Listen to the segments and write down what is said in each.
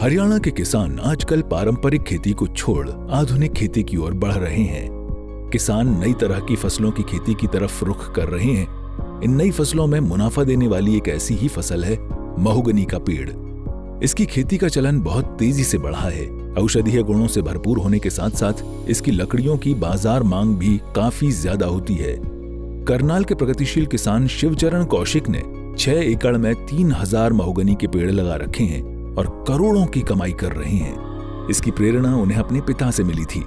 हरियाणा के किसान आजकल पारंपरिक खेती को छोड़ आधुनिक खेती की ओर बढ़ रहे हैं। किसान नई तरह की फसलों की खेती की तरफ रुख कर रहे हैं। इन नई फसलों में मुनाफा देने वाली एक ऐसी ही फसल है महोगनी का पेड़। इसकी खेती का चलन बहुत तेजी से बढ़ा है। औषधीय गुणों से भरपूर होने के साथ साथ इसकी लकड़ियों की बाजार मांग भी काफी ज्यादा होती है। करनाल के प्रगतिशील किसान शिवचरण कौशिक ने 6 एकड़ में 3000 महोगनी के पेड़ लगा रखे हैं और करोड़ों की कमाई कर रहे हैं। इसकी प्रेरणा उन्हें अपने पिता से मिली थी।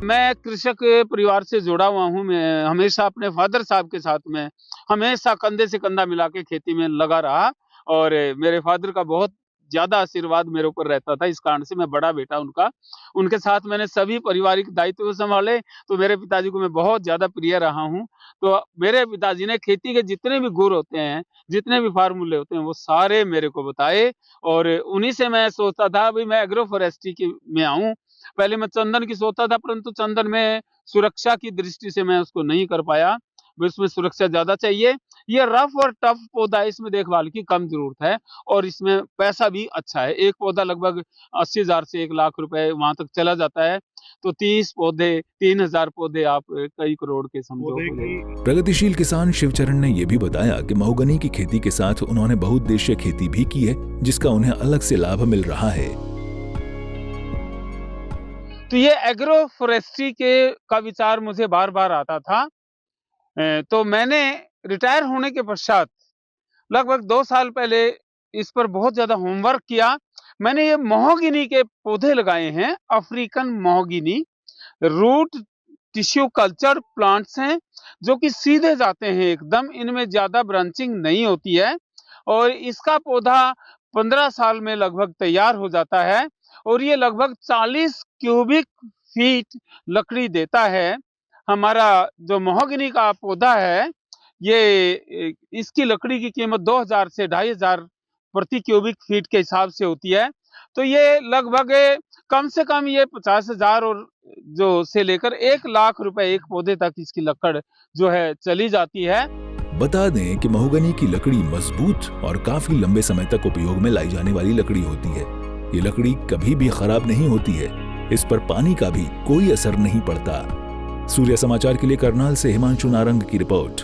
मैं कृषक परिवार से जुड़ा हुआ हूँ। मैं हमेशा अपने फादर साहब के साथ में हमेशा कंधे से कंधा मिला के खेती में लगा रहा और मेरे फादर का बहुत ज्यादा आशीर्वाद मेरे ऊपर रहता था। इस कारण से मैं बड़ा बेटा उनका, उनके साथ मैंने सभी पारिवारिक दायित्व संभाले, तो मेरे पिताजी को मैं बहुत ज्यादा प्रिय रहा हूँ। तो मेरे पिताजी ने खेती के जितने भी गुर होते हैं, जितने भी फार्मूले होते हैं, वो सारे मेरे को बताए और उन्हीं से मैं सोचता था भाई मैं एग्रो फॉरेस्ट्री में आऊं। पहले मैं चंदन की सोचता था, परंतु चंदन में सुरक्षा की दृष्टि से मैं उसको नहीं कर पाया। उसमें सुरक्षा ज्यादा चाहिए। ये रफ और टफ पौधा है, इसमें देखभाल की कम जरूरत है और इसमें पैसा भी अच्छा है। एक पौधा लगभग 80,000 से 1 लाख रुपए वहां तक चला जाता है। तो 30 पौधे, 3,000 पौधे, आप कई करोड़ के समझो। प्रगतिशील किसान शिवचरण ने यह भी बताया कि महोगनी की खेती के साथ उन्होंने बहुउद्देशीय खेती भी की है, जिसका उन्हें अलग से लाभ मिल रहा है। तो ये एग्रो फॉरेस्ट्री का विचार मुझे बार बार आता था। तो मैंने रिटायर होने के पश्चात लगभग 2 साल पहले इस पर बहुत ज्यादा होमवर्क किया। मैंने ये महोगनी के पौधे लगाए हैं, African mahogany. Root tissue culture plants हैं जो कि सीधे जाते हैं एकदम, इनमें ज्यादा ब्रांचिंग नहीं होती है और इसका पौधा 15 साल में लगभग तैयार हो जाता है और ये लगभग 40 क्यूबिक फीट लकड़ी देता है। हमारा जो महोगनी का पौधा है, ये इसकी लकड़ी की कीमत 2000 से 2500 प्रति क्यूबिक फीट के हिसाब से होती है। तो ये लगभग कम से कम ये 50,000 और जो से लेकर 1 लाख रुपए एक पौधे तक इसकी लकड़ जो है चली जाती है। बता दें कि महोगनी की लकड़ी मजबूत और काफी लंबे समय तक उपयोग में लाई जाने वाली लकड़ी होती है। ये लकड़ी कभी भी खराब नहीं होती है। इस पर पानी का भी कोई असर नहीं पड़ता। सूर्य समाचार के लिए करनाल से हिमांशु नारंग की रिपोर्ट।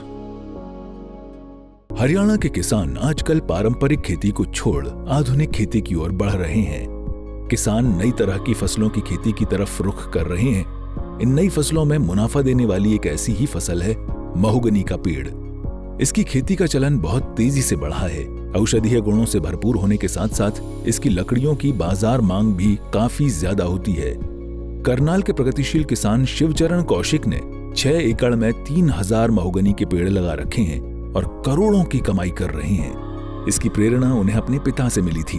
हरियाणा के किसान आजकल पारंपरिक खेती को छोड़ आधुनिक खेती की ओर बढ़ रहे हैं। किसान नई तरह की फसलों की खेती की तरफ रुख कर रहे हैं। इन नई फसलों में मुनाफा देने वाली एक ऐसी ही फसल है महोगनी का पेड़। इसकी खेती का चलन बहुत तेजी से बढ़ा है। औषधीय गुणों से भरपूर होने के साथ साथ इसकी लकड़ियों की बाजार मांग भी काफी ज्यादा होती है। करनाल के प्रगतिशील किसान शिवचरण कौशिक ने 6 एकड़ में 3000 महोगनी के पेड़ लगा रखे हैं और करोड़ों की कमाई कर रहे हैं। इसकी प्रेरणा उन्हें अपने पिता से मिली थी।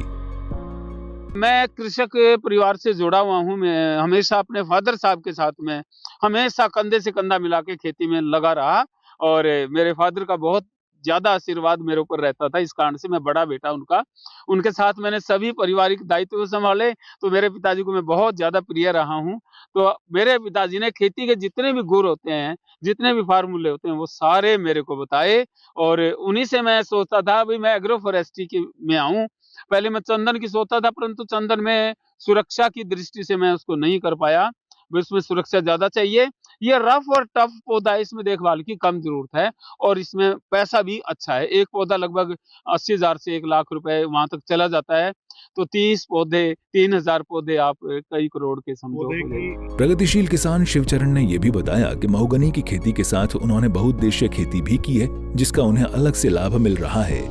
मैं कृषक परिवार से जुड़ा हुआ हूँ। मैं हमेशा अपने फादर साहब के साथ में हमेशा कंधे से कंधा मिला के खेती में लगा रहा और मेरे फादर का बहुत ज्यादा आशीर्वाद मेरे ऊपर रहता था। इस कारण से मैं बड़ा बेटा उनका, उनके साथ मैंने सभी पारिवारिक दायित्व संभाले, तो मेरे पिताजी को मैं बहुत ज्यादा प्रिय रहा हूँ। तो मेरे पिताजी ने खेती के जितने भी गुर होते हैं, जितने भी फार्मूले होते हैं, वो सारे मेरे को बताए और उन्हीं से मैं सोचता था भाई मैं एग्रो फॉरेस्ट्री में आऊं। पहले मैं चंदन की सोचता था, परंतु चंदन में सुरक्षा की दृष्टि से मैं उसको नहीं कर पाया। उसमें सुरक्षा ज्यादा चाहिए। ये रफ और टफ पौधा है, इसमें देखभाल की कम जरूरत है और इसमें पैसा भी अच्छा है। एक पौधा लगभग 80,000 से 1 लाख रुपए वहां तक चला जाता है। तो 30 पौधे, 3,000 पौधे, आप कई करोड़ के समझो। प्रगतिशील किसान शिवचरण ने यह भी बताया कि महोगनी की खेती के साथ उन्होंने बहुउद्देशीय खेती भी की है, जिसका उन्हें अलग से लाभ मिल रहा है।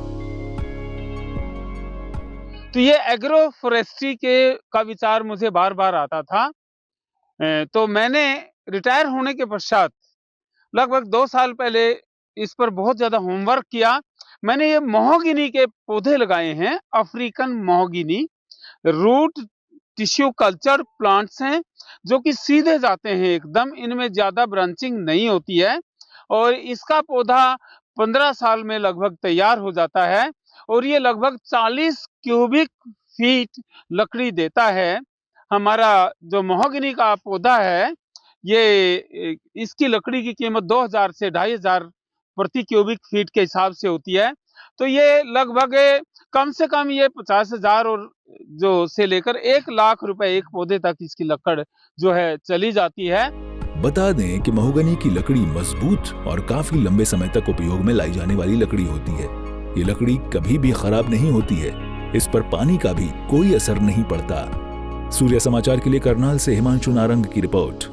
तो ये एग्रो फॉरेस्ट्री का विचार मुझे बार बार आता था। तो मैंने रिटायर होने के पश्चात लगभग 2 साल पहले इस पर बहुत ज्यादा होमवर्क किया। मैंने ये महोगनी के पौधे लगाए हैं, African mahogany. Root tissue culture plants हैं जो कि सीधे जाते हैं एकदम, इनमें ज्यादा ब्रांचिंग नहीं होती है और इसका पौधा 15 साल में लगभग तैयार हो जाता है और ये लगभग 40 क्यूबिक फीट लकड़ी देता है। हमारा जो महोगनी का पौधा है, ये इसकी लकड़ी की कीमत 2000 से 2500 प्रति क्यूबिक फीट के हिसाब से होती है। तो ये लगभग कम से कम ये 50,000 और जो से लेकर 1 लाख रुपए एक पौधे तक इसकी लकड़ जो है चली जाती है। बता दें कि महोगनी की लकड़ी मजबूत और काफी लंबे समय तक उपयोग में लाई जाने वाली लकड़ी होती है। ये लकड़ी कभी भी खराब नहीं होती है। इस पर पानी का भी कोई असर नहीं पड़ता। सूर्य समाचार के लिए करनाल से हिमांशु नारंग की रिपोर्ट।